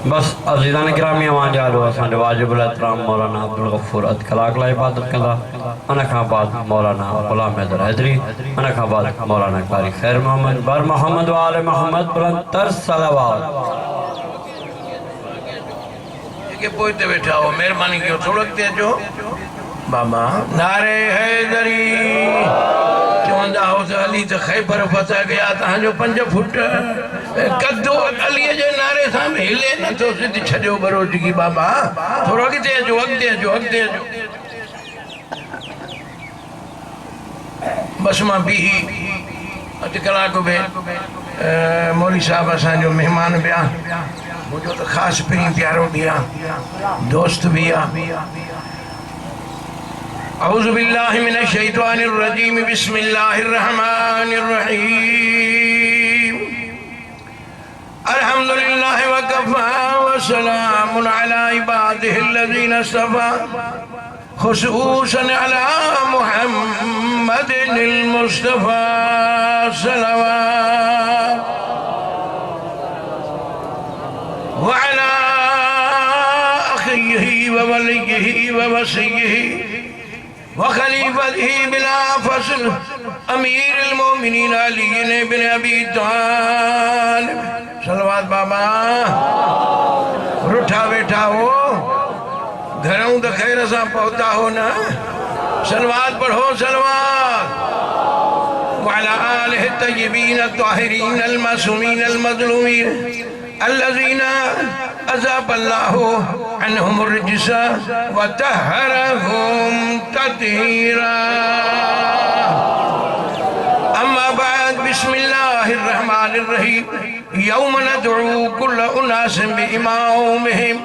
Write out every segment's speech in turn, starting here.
बस अजीज़ान गिरामी अवां जालो असांजो वाजिबुल एहतराम मौलाना अब्दुल गफूर अध कलाक लाइ इबादत कंदा। उन खां बाद मौलाना गुलाम हैदर हैदरी, उन खां बाद मौलाना कारी खैर मोहम्मद बर मोहम्मद वाले मोहम्मद बुलंद तर सलावत के पोइते बैठा हो मेहरबानी कयो थोड़ो अॻिते अचो बाबा। नारे हैदरी चवंदा हो त अली त ख़ैबर फसा गया तव्हांजो 5 फुट कदो अलीअ जे नारे सां हिले नथो सिध छॾियो बरोजगी बाबा। थोरो अॻिते अचो अॻिते अचो अॻिते अचो। बस मां बीही अधु कलाक में मौली साहब असांजो महिमान बि आहे मुझो तो खास प्री प्यारो भी आ दोस्त भी आ। औज़ु बिल्लाहि मिनश शैतानिर रजीम बिस्मिल्लाहिर रहमानिर रहीम। अल्हम्दुलिल्लाहि व कफ़ा व सलामुन अला इबादिहिल्लज़ीना इस्तफ़ा खुसूसन अला मुहम्मदिनिल मुस्तफ़ा सल्लल्लाहु वअला अख़ीही व वलिय्यिही व वसिय्यिही व ख़लीफ़तिही बिला फ़स्ल अमीरुल मोमिनीन अली इब्न अबी तालिब सल्लल्लाहु बाबा। रुठा वेठा हो घरों तो खैर सां पहुता हो ना। सलवात पढ़ो सलवात वअला आलिहि तय्यबीन अत्ताहिरीन अल-मासूमीन अल-मज़लूमीन अल्लज़ीना अज़ाबल्लाहु अन्हुम रिज्स व तहरहुम तत्हीरा। अम्मा बाद बिस्मिल्लाहिर रहमानिर रहीम। यौम नदउ कुल्ल उनासिन बिइमामिहिम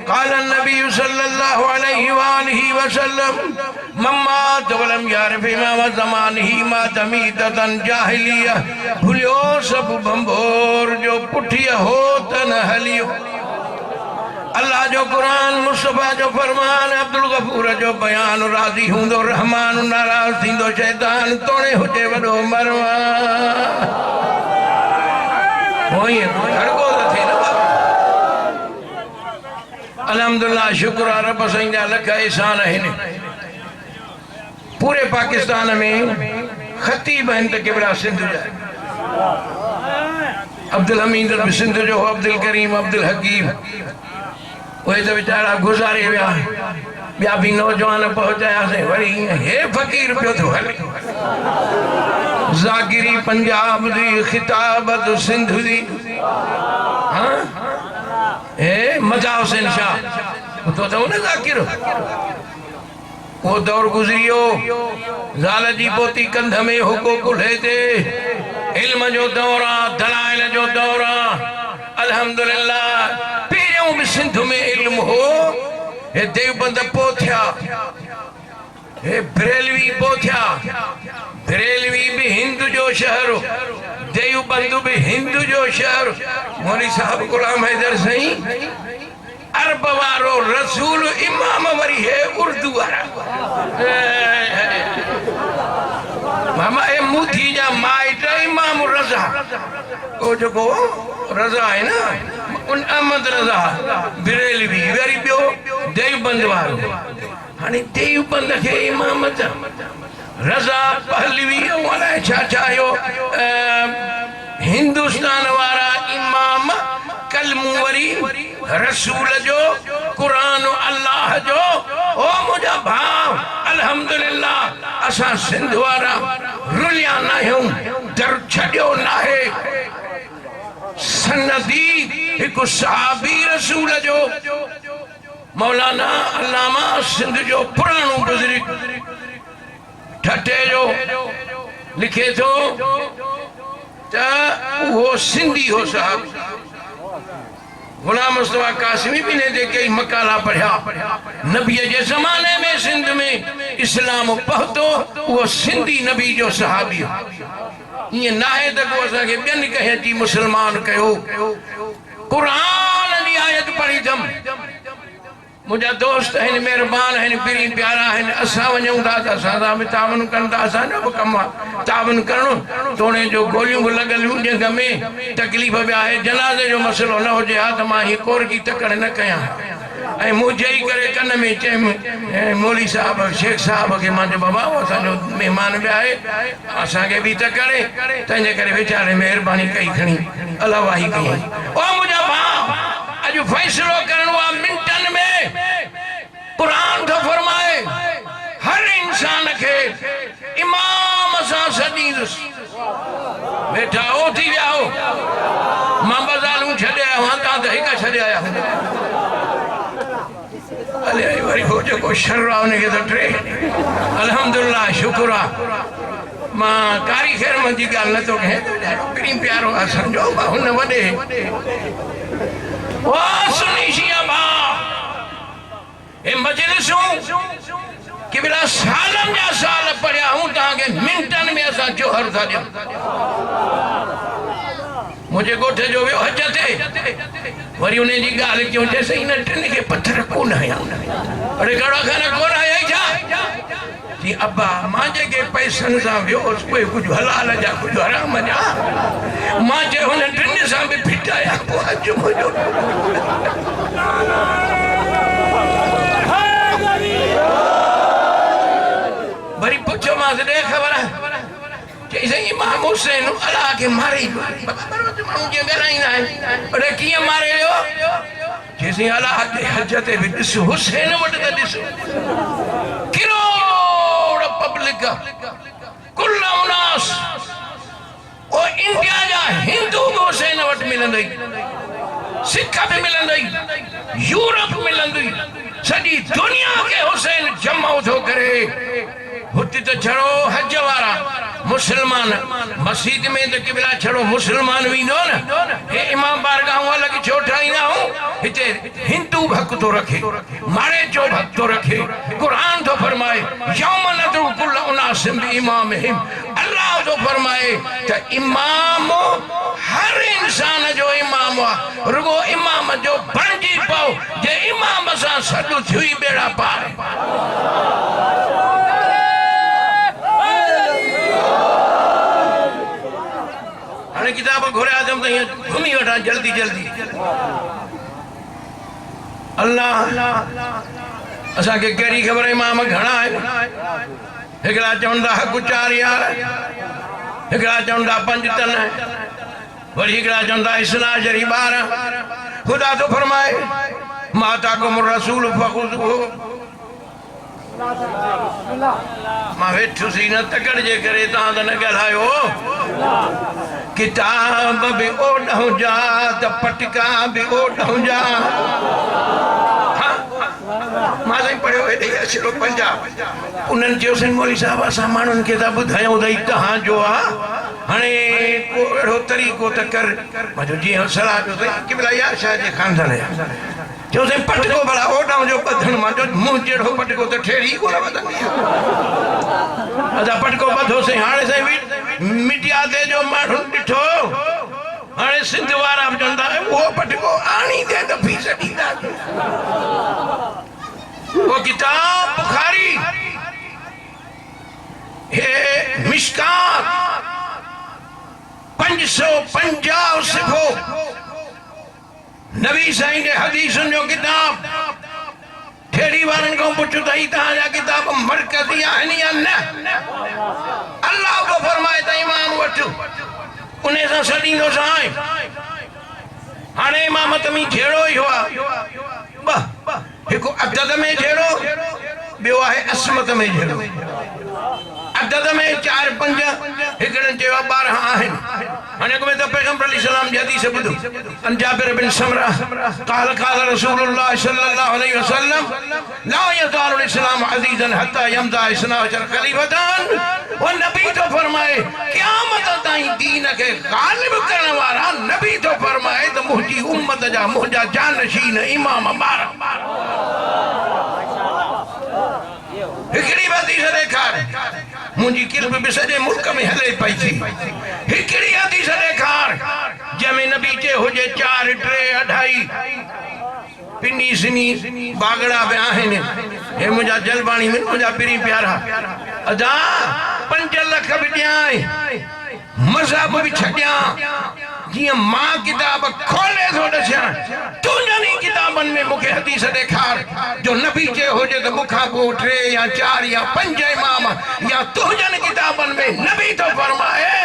क़ाल नबी सल्लल्लाहु अलैहि वालिहि वसल्लम मम्मात वलम यारिफ इमाम ज़मानिही मात मीततन जाहिलिया। भुलियो सब बंबोर जो पुठिया हो तन हलियो। अल्लाह जो कुरान मुस्तफ़ा जो फरमान अब्दुल गफूर जो बयान राज़ी हूंदो रहमान नाराज़ थींदो शैतान तोड़े हुजे वॾो मरवान। अल्हम्दुलिल्लाह शुक्र आहे रब साईं जा लख एहसान आहिनि। पूरे पाकिस्तान में ख़तीब आहिनि त केतिरा सिंध जा। अब्दुल हमीद सिंध जो अब्दुल करीम अब्दुल हकीम उहे त वीचारा गुज़ारे विया। ॿिया बि नौजवान पहुचायासीं वरी हे फ़कीर पियो थो हले। ज़ाकिरी पंजाब जी खिताबत सिंध जी हाँ हे मजा हुसैन शाह तो न ज़ाकिर वो दौर गुज़रियो। ज़ाल जी पोती कंध में हुको कुल्हे ते इल्म जो दौर आहे दलाइल जो दौर आहे। अल्हम्दुलिल्लाह पहिरियों भी सिंध में इल्म हो। हे देवबंद पोथिया हे बरेलवी पोथिया। बरेलवी भी हिंद जो शहर देवबंद भी हिंद जो शहर। मौली साहब गुलाम हैदर सही अरब वारो रसूल इमाम वरी है उर्दू वारा। मामा ए मुथी जा माइट इमाम रज़ा ओ जो को रज़ा है ना उन अहमद रज़ा बरेलवी वरी बियो देवबंद वारो। हाणे देवबंद के इमाम रज़ा पहलवी वाला छा यो हिंदुस्तान वारा इमाम कलमूवरी रसूल जो कुरान अल्लाह जो ओ मुझा भाव। अल्हम्दुलिल्लाह असा सिंध वारा रुलिया ना हूं दर छड़ियो ना है। सनदी एक सहाबी रसूल जो मौलाना अल्लामा सिंध जो पुरानो बुजुर्ग ठटे जो लिखे थो वो सिंधी हो साहब। गुलाम मुस्तफा कासिमी भी ने देखे मकाला पढ़ा। नबी के जमाने में सिंध में इस्लाम पहुतो वो सिंधी नबी जो सहाबी ये ना है तो असा के बिन कहे थी मुसलमान कहो। कुरान की आयत पढ़ी थम मुझा दोस्त हैं मेहरबान हैं पिरी प्यारा हैं असा वञूं था त असां सां बि तावन कनि था असांजो बि कमु आहे तावन करणो तोड़े जो गोलियूं बि लॻल जंग में तकलीफ़ बि आहे जनाज़े जो मसइलो न हुजे हा त मां हीअ कोरगी तकड़ न कयां ऐं मुंहिंजे ई करे कन में चयमि मौली साहब शेख साहब खे मां चयो बाबा असांजो महिमान बि आहे असांखे बि तकड़े तंहिंजे करे वीचारे महिरबानी कई खणी अलावाही कई ओ मुंहिंजा भाउ अॼु फ़ैसिलो करणो आहे मिंटनि में कुरान तो फरमाए हर इंसान के इमाम सां सदींदुसि बेटा ओ थी विया हो मां बज़ालूं छॾे आयो आहियां तव्हां त हिकु छॾे आया अले वरी हो जेको शर आहे उनखे त टे अल्हम्दुलिल्लाह शुक्र आहे मां कारी ख़ैर जी ॻाल्हि नथो कयां प्री प्यारो आहे सम्झो हुन वॾे ओ सुनी शिया भाउ ए मजलिसूं कि बिला सालन जा साल पढ़िया हूं तव्हांखे मिंटनि में असां जोहर था ॾियूं मुंहिंजे ॻोठ जो वियो हज ते वरी उन जी ॻाल्हि कयूं चएसि हिन टिन खे पथर कोन हया अड़े कहिड़ा खाना कोन हया छा जी अब्बा मां जेके पैसनि सां वियोसि उहे कुझु हलाल जा कुझु हराम जा मां चयो हुन टिन सां बि फिटाया पोइ हज मुंहिंजो वरी पुछो मां ॾे ख़बर चई इमाम हुसैन अल्लाह के मारे माण्हू जीअं ॻाल्हाईंदा आहिनि अड़े कीअं मारे वियो चईसि अल्लाह जे हज ते बि ॾिस हुसैन वटि त ॾिस किरोड़ पब्लिक कुल उनास ओ इंडिया जा हिंदू बि हुसैन वटि मिलंदई सिख बि मिलंदई यूरोप मिलंदई सॼी दुनिया के हुसैन जमा थो करे हुते तो छड़ो हज वारा मुसलमान मस्जिद में तो किबला छड़ो मुसलमान वेंदो न हे इमाम बारगाह अलग छो ठाहींदा हूं हिते हिंदू भक्त तो रखे मारे जो भक्त तो रखे कुरान तो फरमाए यौम नदउ कुल उनासिम इमामहिम अल्लाह तो फरमाए त इमाम हर इंसान जो इमाम आहे रुगो इमाम जो बणजी पाओ जे इमाम सां सॾु थी बेड़ा पार हाणे किताब घुरिया अचम त घुमी वठां जल्दी जल्दी अल्लाह असांखे कहिड़ी ख़बर इमाम घणा आहिनि हिकिड़ा चवंदा हक़ 4 यार हिकिड़ा चवंदा 5 तन वरी हिकिड़ा चवंदा इस्ना शरी 12 खुदा तो फरमाए माता को रसूल फखुज़ुहु मां वेठुसी न तकड़ जे करे तव्हां त न ॻाल्हायो किताब भी ओढ़ जा त पटका भी ओढ़ जा मां साईं पढ़ियो हेॾे अचो पंजाब उन्हनि चयो साईं मौली साहब असां माण्हुनि खे त ॿुधायूं त तव्हांजो आहे हाणे को अहिड़ो तरीक़ो त कर मां चयो जीअं सलाह ॾियो साईं कि भला यार छा जे खानदान जा चयो साईं पटको भला ओॾां जो ॿधण मां चयो मुंहुं जहिड़ो पटको त ठेड़ी कोन ॿधंदी असां पटको ॿधोसीं हाणे साईं मीडिया ते जो माण्हू ॾिठो हाणे सिंध वारा बि चवंदा उहो पटको आणी दे त फीस ॾींदा वो किताब बुखारी हे मिशकात 550 सिफ़ो नबी साईं जे हदीसुनि जो किताब ठेड़ी वारनि खां पुछो त तव्हांजा किताब मरकज़ी आहिनि या न अल्लाह को फरमाए त इमाम वटि उन सां सॾींदो साईं हाणे इमाम तमी जहिड़ो ई हुआ हिकु अदद में जहिड़ो ॿियो आहे असमत में जहिड़ो अदद में 4 5 हिकिड़नि चयो 12 आहिनि हाणे को त पैगंबर अलैहि सलाम जी हदीस ॿुधो अन जाबिर बिन समरा क़ाल क़ाल रसूलुल्लाह सल्लल्लाहु अलैहि वसल्लम ला यज़ालु इस्लाम अज़ीज़न हत्ता यमदा 12 खलीफतन वो नबी तो फरमाए क़यामत ताईं दीन के गालिब करण वारा नबी तो फरमाए त मुंहिंजी उम्मत जा मुंहिंजा जानशीन इमाम 12 हिकिड़ी हदीस ॾेखार मुंहिंजी किरब बि सॼे मुल्क में हले पई थी हिकिड़ी हदीस ॾेखार जंहिंमें नबी चयो हुजे 4 3 2.5 बिनी सिनी बागड़ा पे आहिनि हे मुझा जलबाणी में मुझा पिरी प्यारा अदा 5 लख भी ॾियां मज़हब भी छॾियां जियां मां किताब खोले थो ॾसां तुंहिंजनि किताबनि में मूंखे हदीस ॾेखार जो नबी चयो हुजे त मूंखां पोइ 3 या 4 या 5 इमाम या तुंहिंजनि किताबनि में नबी तो फरमाए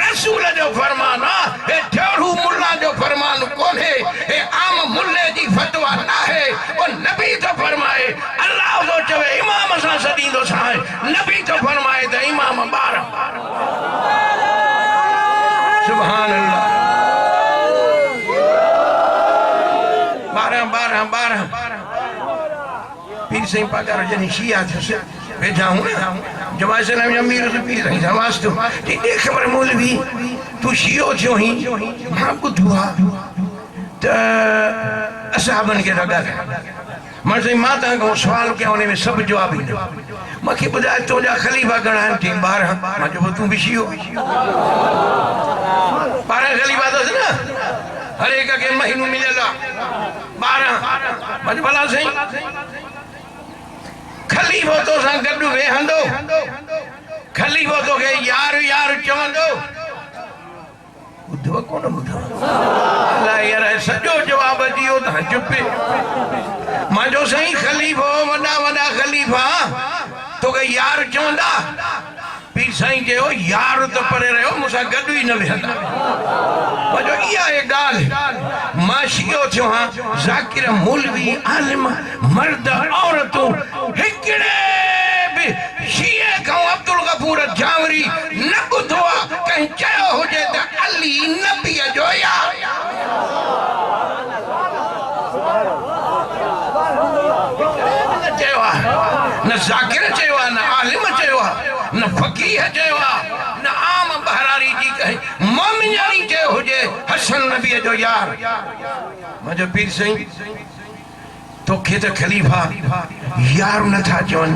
रसूल जो फरमान हे ठेड़ू मुल्ला जो फरमान कोन्हे हे आम मुल्ले जी फतवा नाहे ओ नबी तो फरमाए अल्लाह तो चवे इमाम सां सदींदो सां नबी तो फरमाए त इमाम 12 सुभान अल्लाह 12 पीर सही पगार जनी शिया थे भेजा हूं जमा से ना अमीर से पीर सही वास्तु ते देख खबर मौलवी तू शियो थियो ही मां बुधवा त असहाबन के रगल मन से माता को सवाल के होने में सब जवाब ही मखे बुझा तो जा खलीफा गणा थी 12 मां जो तू भी शियो 12 खलीफा तो ना हर एक के महीनों मिलेला 12 मज भला सही खलीफो तो सा गडु वेहंदो खलीफो तो के यार यार चवंदो बुधो कोन बुधो अल्लाह यार सजो जवाब दियो ता चुपे माजो सही खलीफो वडा वडा खलीफा तो के यार चवंदा पीर साईं जो यार तो परे रहो मुसा गडु ही न वेहंदा माजो इया ए गाल माशियो थियो हां जाकिर मौलवी आलिम मर्द औरतों हिकड़े भी शिए का अब्दुल गफूर जावरी न बुधो कहीं चयो हुजे त अली नबी जो यार चयो न जाकिर चयो न आलिम चयो न फकीह चयो न आम बहरारी जी कहे मोमिन अली चयो हुजे हसन नबी जो यार मजो पीर सही तो के त खलीफा यार न था चवन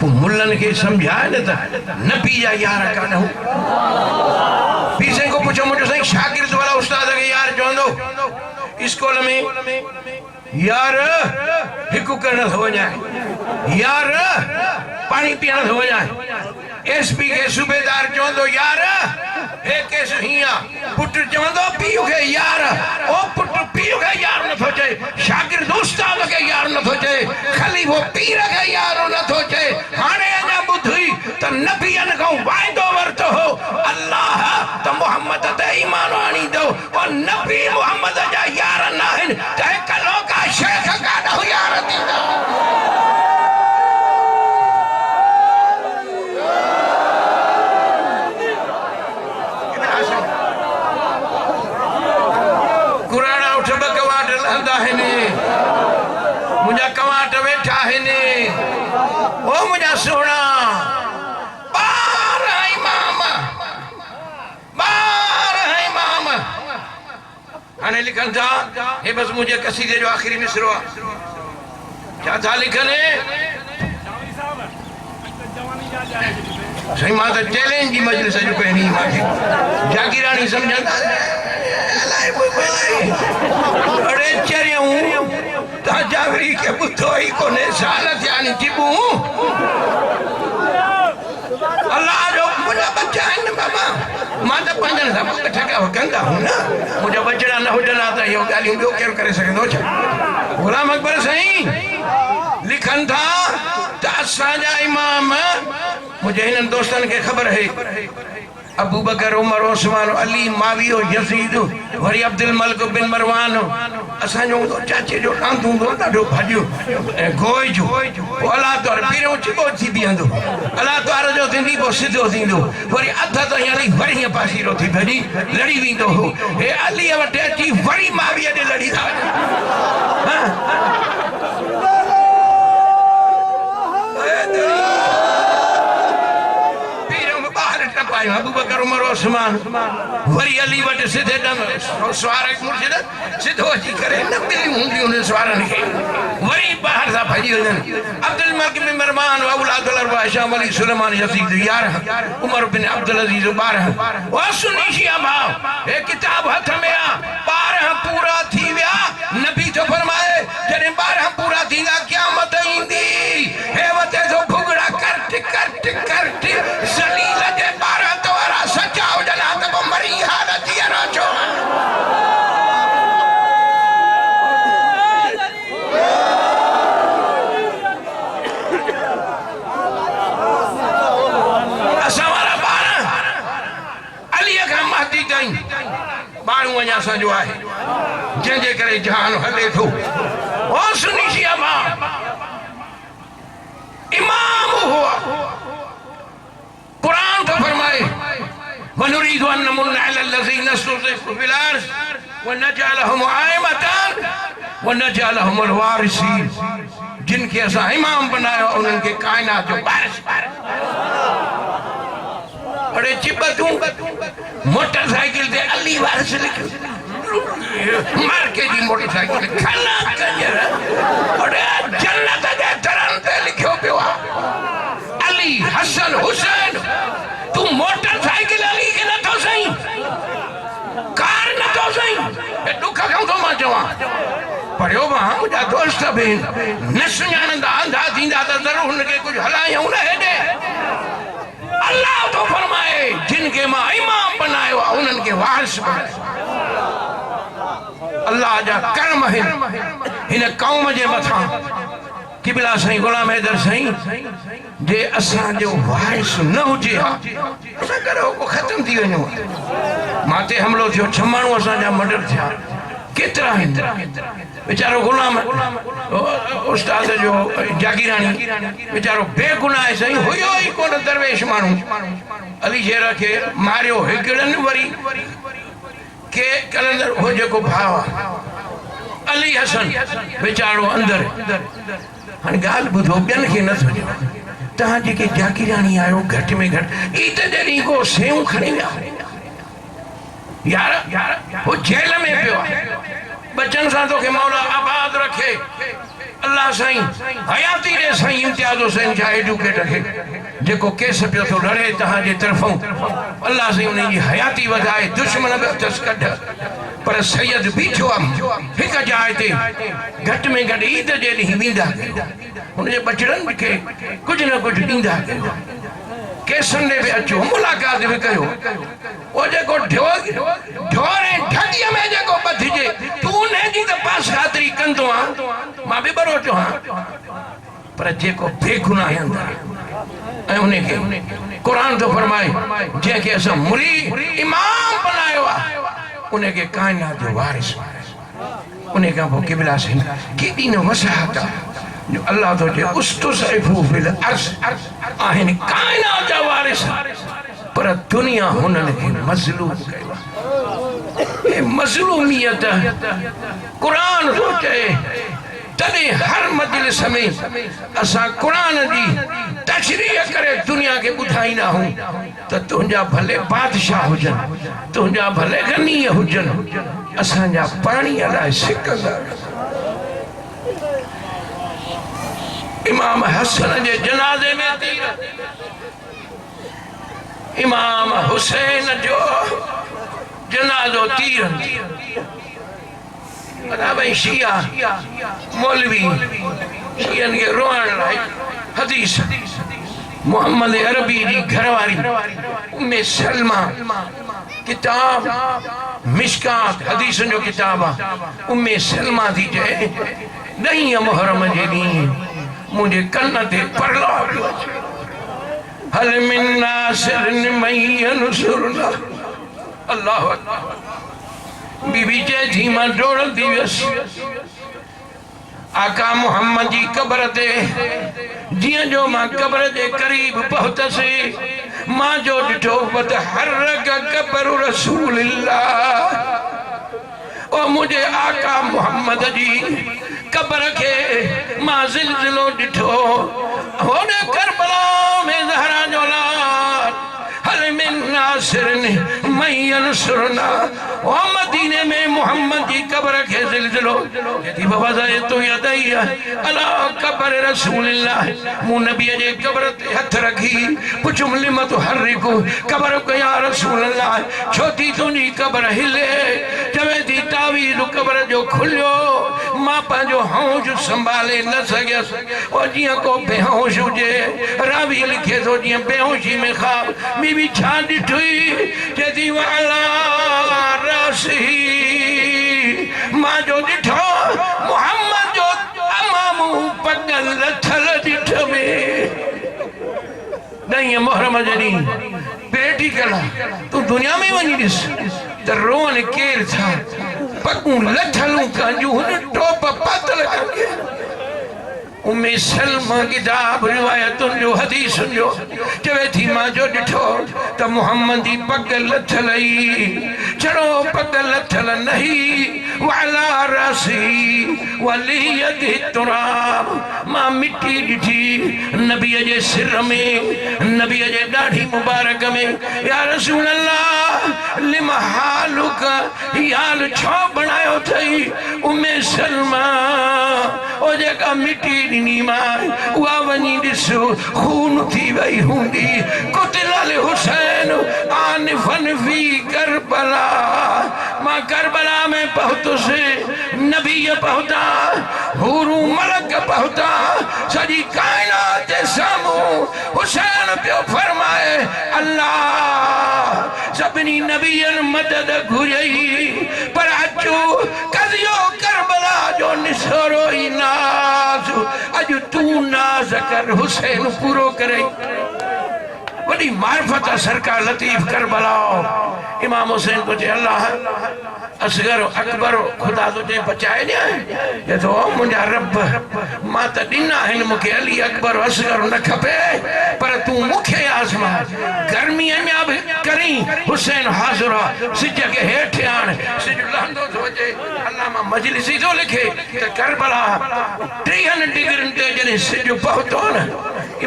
तो मुल्लन के समझाए न त नबी या यार कान हो पीर सही को पूछो मुझे सही शागिर्द वाला उस्ताद के यार चवंदो स्कूल में यार हिकु करण हो जाए यार पानी पीण हो जाए एसपी के सूबेदार चवंदो यार हे केस हिया पुट चवंदो पीउ के यार ओ पुट पीउ के यार न थो चए शागिर्द उस्ताद के यार न थो चए खलीफो पीर के यार न थो चए हाणे अञा बुधई त नबियन को वायदो वरतो हो अल्लाह त मोहम्मद ते ईमान आणी दो ओ नबी मोहम्मद जा यार नाहिन त कलो का शेख का हो यार दीदा मुझा कवाट बैठा है ने ओ मुझा सोना 12 इमाम आने लिखन था ये बस मुझे कसीदे जो आखिरी मिसरो क्या था लिखने सही मां तो चैलेंज की मजलिस जो पहनी माके जागीरानी समझंदा अरे चरियूं ता जागरी के बुधो ही कोने सालत यानी जिबू अल्लाह जो मुझा बच्चा है न बाबा मां तो पंजन सा ठगा कंदा हूं ना मुझा बचड़ा न हुडला त यो गालियों जो केर करे सके छा गुलाम अकबर सही लिखन था त असांजा इमाम मुझे इन दोस्तन के खबर है अबू बकर उमर उस्मान अली मावियो यजीद वरी अब्दुल मलिक बिन मरवान असांजो चाचे जो कांदू दो ॾाढो भाॼियो ऐं गोई जो अल्लाह तौर पीरो चिबो थी बीहंदो अल्लाह तौर जो थींदी पोइ सिधो थींदो वरी अध ताईं हली वरी पासीरो थी भॼी लड़ी वेंदो हो हे अली वटि अची वरी माविया ॾे लड़ी था अबू बकर उमर उस्मान वरी अली वटि सिधे दम सवार मुर्शिद सिधो अची करे न मिली हूंदी उन सवारन के वरी बाहर सा भजी वञनि अब्दुल मलिक बिन मरवान औलाद अरबा शाम अली सुलेमान यजीद 11 उमर बिन अब्दुल अजीज 12 ओ सुनी शिया भाव ए किताब हथ में आ 12 पूरा थी विया नबी तो फरमाए जने बारू वञा असांजो आहे जंहिंजे करे जहान हले थो ओ सुनी शिया मां इमाम हुआ कुरान तो फरमाए वनुरीदु अन नमुन्ना अला लज़ीना इस्तुज़िफ़ू फिल अर्ज़ व नजअलहुम आइमतन व नजअलहुम वारिसीन जिनके असां इमाम बनायो उन्हनि खे कायनात जो वारिस अरे चिप तू मोटरसाइकिल ते अली वारिस लिखियो मार के जी मोटरसाइकिल खाना कंजर अरे जन्नत जे दरन ते लिखियो पियो अली हसन हुसैन तू मोटरसाइकिल अली के न तो सही कार न तो सही ए दुख खां तो मां चवां पढ़ियो मां मुंहिंजा दोस्त बि न सुञाणंदा अंधा थींदा त ज़रूरु हुनखे कुझु हलायूं न हेॾे अल्लाह तो फरमाए जिनके मां इमाम बनायो आहे उन्हनि खे वारिस बनायो अल्लाह जा कर्म हिन क़ौम जे मथां किबला साईं गुलाम हैदर साईं जे असांजो वारिस न हुजे हा असां करे को ख़त्म थी वञो माते हमलो थियो छमाणू असांजा मर्डर थिया केतिरा आहिनि बेचारो गुलाम उस्ताद जो जागीरानी बेचारो बेगुनाह आहे साईं हुयो ई कोन दरवेश माण्हू अली शेर खे मारियो हिकिड़नि वरी के कलंदर हो जेको भाउ आहे अली हसन बेचारो अंदरि हाणे ॻाल्हि ॿुधो ॿियनि खे नथो ॾियो तव्हां जेके जागीरानी आहियो घटि में घटि ईद जे ॾींहुं को सेऊं खणी विया यार वो जेल में पियो बच्चन सां तोखे मौला आबाद रखे अल्लाह साईं हयाती रे साईं इम्तियाज हुसैन जा एडुकेटर खे जेको केस पियो थो लड़े तव्हां जे तरफ़ों अल्लाह साईं उन जी हयाती वधाए दुश्मन बि अथसि कढ पर सैयद बीठो आहे हिक जाइ ते घटि में घटि ईद जे ॾींहुं वेंदा हुनजे बचड़नि खे कुझु न कुझु ॾींदा केसनि में बि अचो मुलाक़ात बि कयो वो जेको ढोर ऐं ठॻीअ में जेको ॿधिजे तूं उनजी त पास ख़ातिरी कंदो आहीं मां बि बरो चवां पर जेको बेगुनाह अंदरि ऐं उनखे क़ुरान थो फरमाए जंहिंखे असां मुरी इमाम बनायो आहे उनखे काइनात जो वारिस उन खां पोइ क़िबला साईं केॾी न वसाहत आहे जो अल्लाह तो जे उस्तुज़इफ़ू फिल अर्ज़ आहिनि काइनात जा वारिस पर दुनिया हुननि खे मज़लूम कयो ए मज़लूमियत क़ुरान थो चए तॾहिं हर मजलिस में असां क़ुरान जी तशरीह करे दुनिया खे ॿुधाईंदा आहियूं त तुंहिंजा भले बादशाह हुजनि तुंहिंजा भले गनीय हुजनि असांजा पाणी अलाए सिकंदा इमाम हसन जे जनाज़े में तीर इमाम हुसैन जो जनाज़ो तीर भाई शिया मौलवी शियन के रोअण लाइ हदीस मोहम्मद अरबी जी घरवारी उम्मे सलमा किताब मिशकात हदीसन जो किताब आहे उम्मे सलमा थी चए 9 मुहर्रम जे ॾींहुं मुझे कन्न ते परला हल मिन नासिरिन मय्यनसुरना अल्लाह अकबर बीबी चए थी मां डोड़ंदी वियसि आका मोहम्मद जी कब्र ते जियां जो मां कब्र जे करीब पहुतसि मां जो ॾिठो वतहर्रक कब्र रसूलिल्लाह ओ मुझे आका मोहम्मद जी कब्र के मां ज़िलज़िलो ॾिठो होने करबला में ज़हरा जो लाल हल मिन नासिरिन मय्यनसुरना ओ मदीने में मोहम्मद जी कब्र के ज़िलज़िलो यदि बाबा जाए तो यदई अला कब्र रसूलिल्लाह मु नबी जे कब्र ते हथ रखी पुछम लिमत हर्रिकु कब्र को या रसूलल्लाह छोटी तुंहिंजी कब्र हिले चवे थी तावीज़ कब्र जो खुलियो मां पंहिंजो होश संभाले न सघियसि और जियां को बेहोश हुजे रावी लिखे थो जियां बेहोशी में ख़्वाब बीबी छा ॾिठी चएथी वाला रसी मां जो ॾिठो मोहम्मद जो अमामू पगल लथल ॾिठ में 9 मुहर्रम जे ॾींहुं पेटी कला तूं दुनिया में वञी ॾिस त रोअन केर था पगूं लथलूं कंजूं हुन टोप पातल कंगे उम्मे सलमा किताब रिवायतुन जो हदीसुन जो चवे थी मां जो ॾिठो त मुहम्मद जी पग लथल चढ़ो पग लथल नहीं वाला रसी वलियत तुराब मां मिट्टी ॾिठी नबी जे सिर में नबी जे ॾाढी मुबारक में या रसूल अल्लाह लिम हालुक याल छो बनायो थई उम्मे सलमा ओ जेका मिट्टी ॾिनी मां उहा वञी ॾिसो खून थी वई हूंदी कुतिल हुसैन आनिफन फी करबला मां करबला में पहुतुसि नबी पहुता हूरू मलक पहुता सॼी कायनात जे साम्हूं हुसैन पियो फरमाए अल्लाह सभिनी नबियनि मदद घुरई पर अचो कदियो करबला जो निसरो ई नाज़ अज तू नाज़ कर हुसैन पूरो करे बड़ी मार्फत सरकार लतीफ करबला इमाम हुसैन को अल्लाह असगर अकबर खुदा तुझे बचाए ये तो मुझा रब मां त ॾिना आहिनि मूंखे अली अकबर असगर न खपे पर तू मूंखे आज़मा गर्मी अञा बि करी हुसैन हाज़िर आहे सिज खे हेठि आण सिज लहंदो थो अचे अल्लामा मजलिसी थो लिखे त करबला 30 डिग्रियुनि ते जॾहिं सिज पहुतो न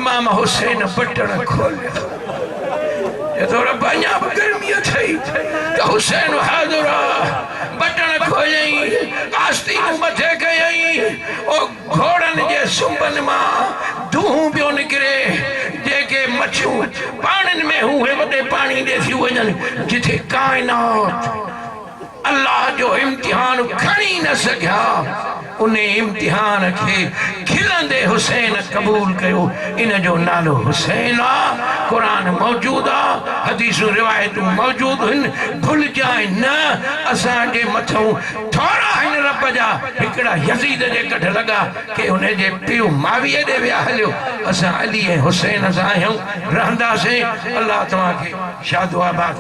इमाम हुसैन बटण खोलियो ये तो रब अञा बि गर्मी अथई त हुसैन हाज़िर आहे बटन खोलई आस्तीनूं मथे कयई ओ घोड़नि जे सुंबनि मां दूं पियो निकिरे जेके मच्छूं पाणिनि में उहे वॾे पाणी ॾे थी वञनि जिथे काइनात अल्लाह जो इम्तिहान खणी न सघिया उन इम्तिहान खे खिलंदे हुसैन क़बूल कयो इन जो नालो हुसैन आहे कुरान मौजूद आहे हदीसूं रिवायतूं मौजूद आहिनि भुलिजाए न असांजे मथां थोरा आहिनि रब जा हिकिड़ा यज़ीद जे कढ लॻा के उन जे पीउ माविया ॾे विया हलियो असां अली ऐं हुसैन सां आहियूं रहंदासीं अल्लाह तव्हांखे शादो आबाद